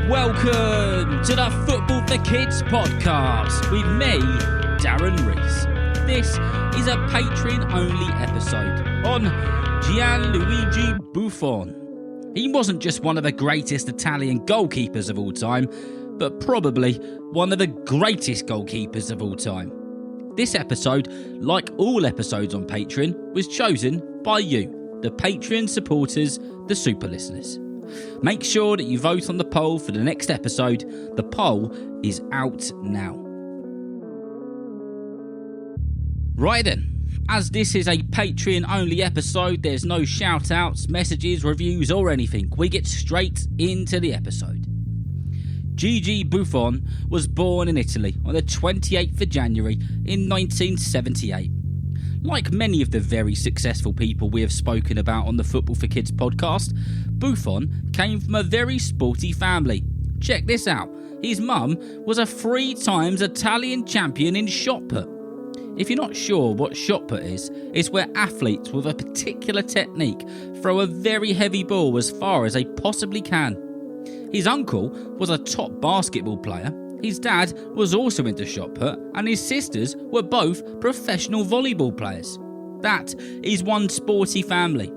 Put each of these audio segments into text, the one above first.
Welcome to the Football for Kids podcast with me, Darren Rees. This is a Patreon-only episode on Gianluigi Buffon. He wasn't just one of the greatest Italian goalkeepers of all time, but probably one of the greatest goalkeepers of all time. This episode, like all episodes on Patreon, was chosen by you, the Patreon supporters, the super listeners. Make sure that you vote on the poll for the next episode. The poll is out now. Right then, as this is a Patreon-only episode, there's no shout-outs, messages, reviews or anything. We get straight into the episode. Gigi Buffon was born in Italy on the 28th of January in 1978. Like many of the very successful people we have spoken about on the Football for Kids podcast, Buffon came from a very sporty family. Check this out. His mum was a 3 times Italian champion in shot put. If you're not sure what shot put is, it's where athletes with a particular technique throw a very heavy ball as far as they possibly can. His uncle was a top basketball player, his dad was also into shot put, and his sisters were both professional volleyball players. That is one sporty family.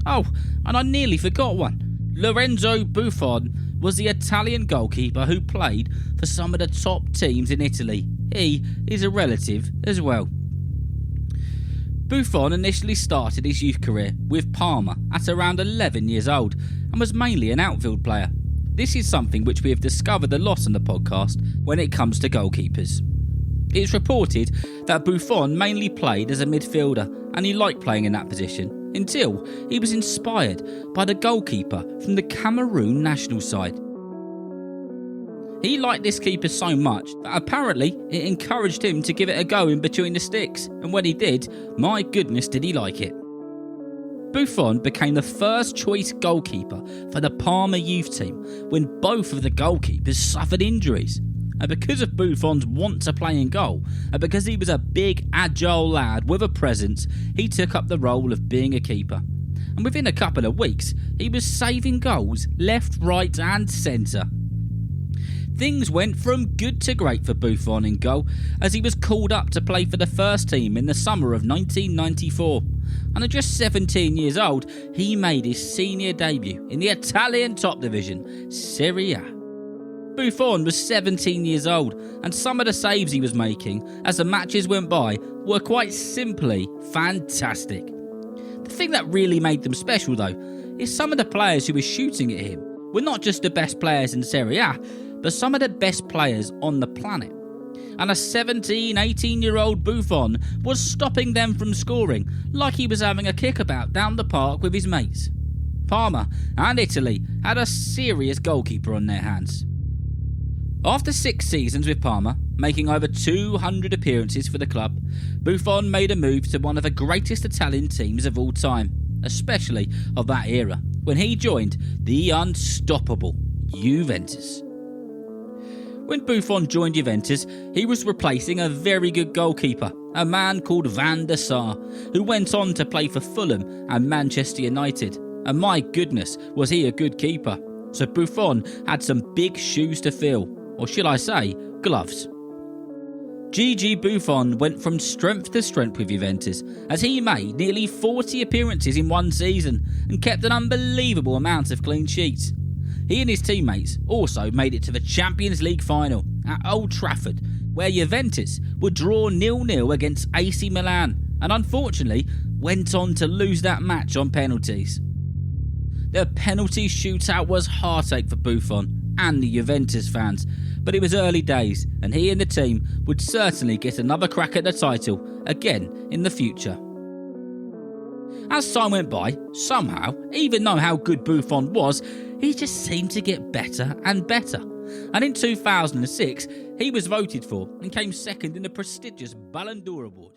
Oh, and I nearly forgot one. Lorenzo Buffon was the Italian goalkeeper who played for some of the top teams in Italy. He is a relative as well. Buffon initially started his youth career with Parma at around 11 years old and was mainly an outfield player. This is something which we have discovered a lot on the podcast when it comes to goalkeepers. It's reported that Buffon mainly played as a midfielder and he liked playing in that position until he was inspired by the goalkeeper from the Cameroon national side. He liked this keeper so much that apparently it encouraged him to give it a go in between the sticks, and when he did, my goodness did he like it. Buffon became the first choice goalkeeper for the Parma youth team when both of the goalkeepers suffered injuries. And because of Buffon's want to play in goal, and because he was a big, agile lad with a presence, he took up the role of being a keeper. And within a couple of weeks, he was saving goals left, right and centre. Things went from good to great for Buffon in goal as he was called up to play for the first team in the summer of 1994. And at just 17 years old, he made his senior debut in the Italian top division, Serie A. Buffon was 17 years old, and some of the saves he was making as the matches went by were quite simply fantastic. The thing that really made them special though, is some of the players who were shooting at him were not just the best players in Serie A, but some of the best players on the planet. And a 17, 18-year-old Buffon was stopping them from scoring like he was having a kickabout down the park with his mates. Parma and Italy had a serious goalkeeper on their hands. After 6 seasons with Parma, making over 200 appearances for the club, Buffon made a move to one of the greatest Italian teams of all time, especially of that era, when he joined the unstoppable Juventus. When Buffon joined Juventus, he was replacing a very good goalkeeper, a man called Van der Sar, who went on to play for Fulham and Manchester United. And my goodness, was he a good keeper. So Buffon had some big shoes to fill, or should I say, gloves. Gigi Buffon went from strength to strength with Juventus, as he made nearly 40 appearances in one season and kept an unbelievable amount of clean sheets. He and his teammates also made it to the Champions League final at Old Trafford, where Juventus would draw 0-0 against AC Milan and unfortunately went on to lose that match on penalties. The penalty shootout was heartache for Buffon and the Juventus fans, but it was early days and he and the team would certainly get another crack at the title again in the future. As time went by, somehow, even though how good Buffon was, he just seemed to get better and better. And in 2006, he was voted for and came second in the prestigious Ballon d'Or award.